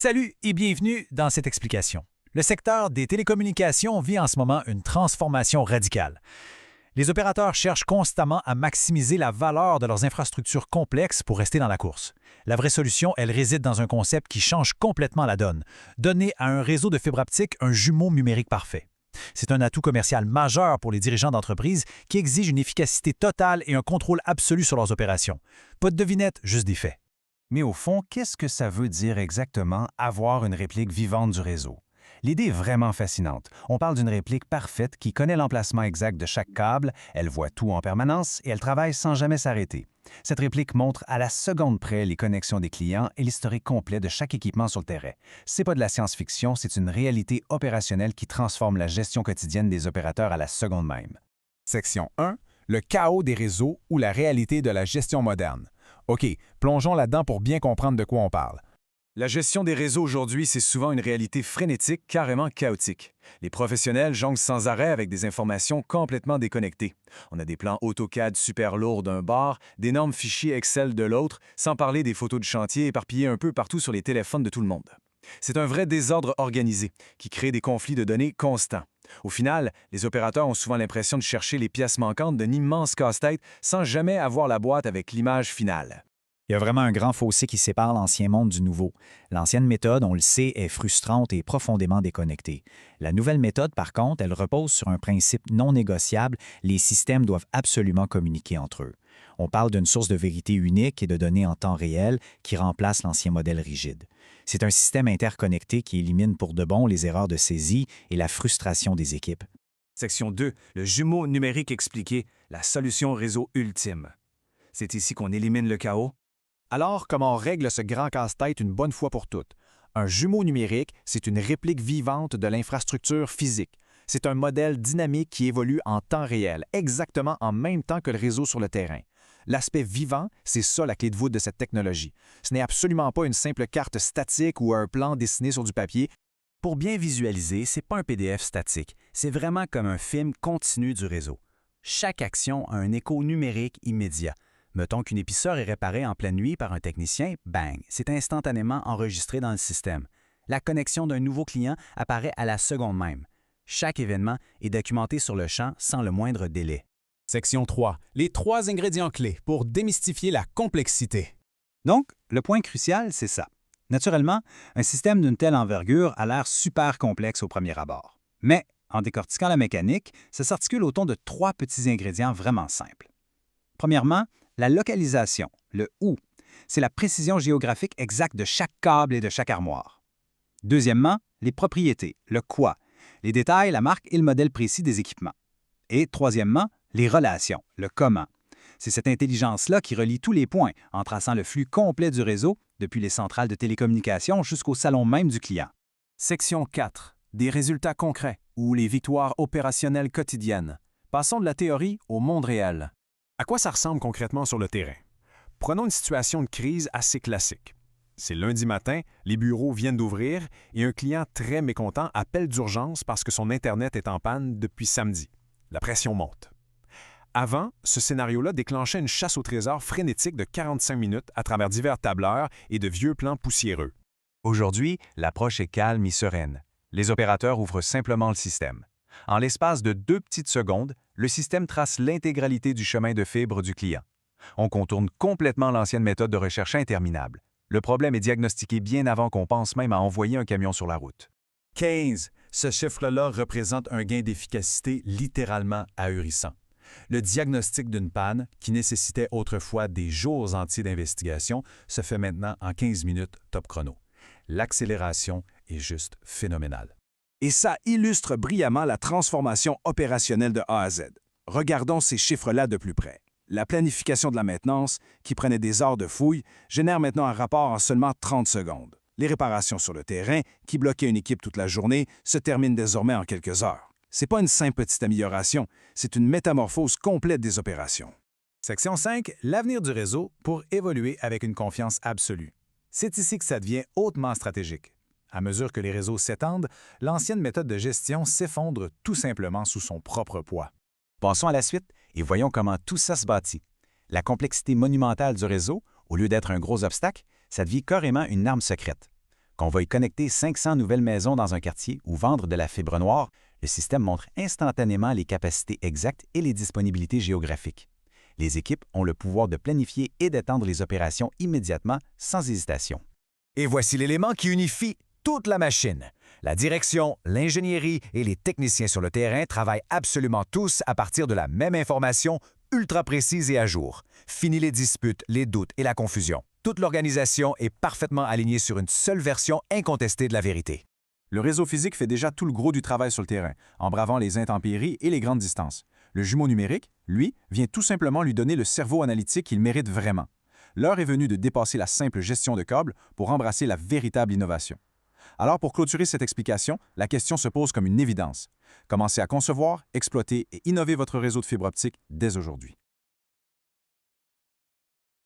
Salut et bienvenue dans cette explication. Le secteur des télécommunications vit en ce moment une transformation radicale. Les opérateurs cherchent constamment à maximiser la valeur de leurs infrastructures complexes pour rester dans la course. La vraie solution, elle réside dans un concept qui change complètement la donne, donner à un réseau de fibre optique un jumeau numérique parfait. C'est un atout commercial majeur pour les dirigeants d'entreprises qui exigent une efficacité totale et un contrôle absolu sur leurs opérations. Pas de devinette, juste des faits. Mais au fond, qu'est-ce que ça veut dire exactement avoir une réplique vivante du réseau? L'idée est vraiment fascinante. On parle d'une réplique parfaite qui connaît l'emplacement exact de chaque câble, elle voit tout en permanence et elle travaille sans jamais s'arrêter. Cette réplique montre à la seconde près les connexions des clients et l'historique complet de chaque équipement sur le terrain. C'est pas de la science-fiction, c'est une réalité opérationnelle qui transforme la gestion quotidienne des opérateurs à la seconde même. Section 1. Le chaos des réseaux ou la réalité de la gestion moderne. OK, plongeons là-dedans pour bien comprendre de quoi on parle. La gestion des réseaux aujourd'hui, c'est souvent une réalité frénétique, carrément chaotique. Les professionnels jonglent sans arrêt avec des informations complètement déconnectées. On a des plans AutoCAD super lourds d'un bord, d'énormes fichiers Excel de l'autre, sans parler des photos de chantier éparpillées un peu partout sur les téléphones de tout le monde. C'est un vrai désordre organisé qui crée des conflits de données constants. Au final, les opérateurs ont souvent l'impression de chercher les pièces manquantes d'un immense casse-tête sans jamais avoir la boîte avec l'image finale. Il y a vraiment un grand fossé qui sépare l'ancien monde du nouveau. L'ancienne méthode, on le sait, est frustrante et profondément déconnectée. La nouvelle méthode, par contre, elle repose sur un principe non négociable, les systèmes doivent absolument communiquer entre eux. On parle d'une source de vérité unique et de données en temps réel qui remplace l'ancien modèle rigide. C'est un système interconnecté qui élimine pour de bon les erreurs de saisie et la frustration des équipes. Section 2. Le jumeau numérique expliqué, la solution réseau ultime. C'est ici qu'on élimine le chaos. Alors, comment on règle ce grand casse-tête une bonne fois pour toutes? Un jumeau numérique, c'est une réplique vivante de l'infrastructure physique. C'est un modèle dynamique qui évolue en temps réel, exactement en même temps que le réseau sur le terrain. L'aspect vivant, c'est ça la clé de voûte de cette technologie. Ce n'est absolument pas une simple carte statique ou un plan dessiné sur du papier. Pour bien visualiser, c'est pas un PDF statique, c'est vraiment comme un film continu du réseau. Chaque action a un écho numérique immédiat. Mettons qu'une épiceure est réparée en pleine nuit par un technicien, bang, c'est instantanément enregistré dans le système. La connexion d'un nouveau client apparaît à la seconde même. Chaque événement est documenté sur le champ sans le moindre délai. Section 3. Les 3 ingrédients clés pour démystifier la complexité. Donc, le point crucial, c'est ça. Naturellement, un système d'une telle envergure a l'air super complexe au premier abord. Mais, en décortiquant la mécanique, ça s'articule autour de 3 petits ingrédients vraiment simples. Premièrement, la localisation, le « où ». C'est la précision géographique exacte de chaque câble et de chaque armoire. Deuxièmement, les propriétés, le « quoi ». Les détails, la marque et le modèle précis des équipements. Et troisièmement, les relations, le « comment ». C'est cette intelligence-là qui relie tous les points en traçant le flux complet du réseau, depuis les centrales de télécommunications jusqu'au salon même du client. Section 4. Des résultats concrets ou les victoires opérationnelles quotidiennes. Passons de la théorie au monde réel. À quoi ça ressemble concrètement sur le terrain? Prenons une situation de crise assez classique. C'est lundi matin, les bureaux viennent d'ouvrir et un client très mécontent appelle d'urgence parce que son Internet est en panne depuis samedi. La pression monte. Avant, ce scénario-là déclenchait une chasse au trésor frénétique de 45 minutes à travers divers tableurs et de vieux plans poussiéreux. Aujourd'hui, l'approche est calme et sereine. Les opérateurs ouvrent simplement le système. En l'espace de 2 petites secondes, le système trace l'intégralité du chemin de fibre du client. On contourne complètement l'ancienne méthode de recherche interminable. Le problème est diagnostiqué bien avant qu'on pense même à envoyer un camion sur la route. 15. Ce chiffre-là représente un gain d'efficacité littéralement ahurissant. Le diagnostic d'une panne, qui nécessitait autrefois des jours entiers d'investigation, se fait maintenant en 15 minutes top chrono. L'accélération est juste phénoménale. Et ça illustre brillamment la transformation opérationnelle de A à Z. Regardons ces chiffres-là de plus près. La planification de la maintenance, qui prenait des heures de fouille, génère maintenant un rapport en seulement 30 secondes. Les réparations sur le terrain, qui bloquaient une équipe toute la journée, se terminent désormais en quelques heures. C'est pas une simple petite amélioration, c'est une métamorphose complète des opérations. Section 5. L'avenir du réseau pour évoluer avec une confiance absolue. C'est ici que ça devient hautement stratégique. À mesure que les réseaux s'étendent, l'ancienne méthode de gestion s'effondre tout simplement sous son propre poids. Passons à la suite et voyons comment tout ça se bâtit. La complexité monumentale du réseau, au lieu d'être un gros obstacle, ça devient carrément une arme secrète. Qu'on veuille connecter 500 nouvelles maisons dans un quartier ou vendre de la fibre noire, le système montre instantanément les capacités exactes et les disponibilités géographiques. Les équipes ont le pouvoir de planifier et d'étendre les opérations immédiatement, sans hésitation. Et voici l'élément qui unifie toute la machine. La direction, l'ingénierie et les techniciens sur le terrain travaillent absolument tous à partir de la même information ultra précise et à jour. Fini les disputes, les doutes et la confusion. Toute l'organisation est parfaitement alignée sur une seule version incontestée de la vérité. Le réseau physique fait déjà tout le gros du travail sur le terrain, en bravant les intempéries et les grandes distances. Le jumeau numérique, lui, vient tout simplement lui donner le cerveau analytique qu'il mérite vraiment. L'heure est venue de dépasser la simple gestion de câbles pour embrasser la véritable innovation. Alors, pour clôturer cette explication, la question se pose comme une évidence. Commencez à concevoir, exploiter et innover votre réseau de fibre optique dès aujourd'hui.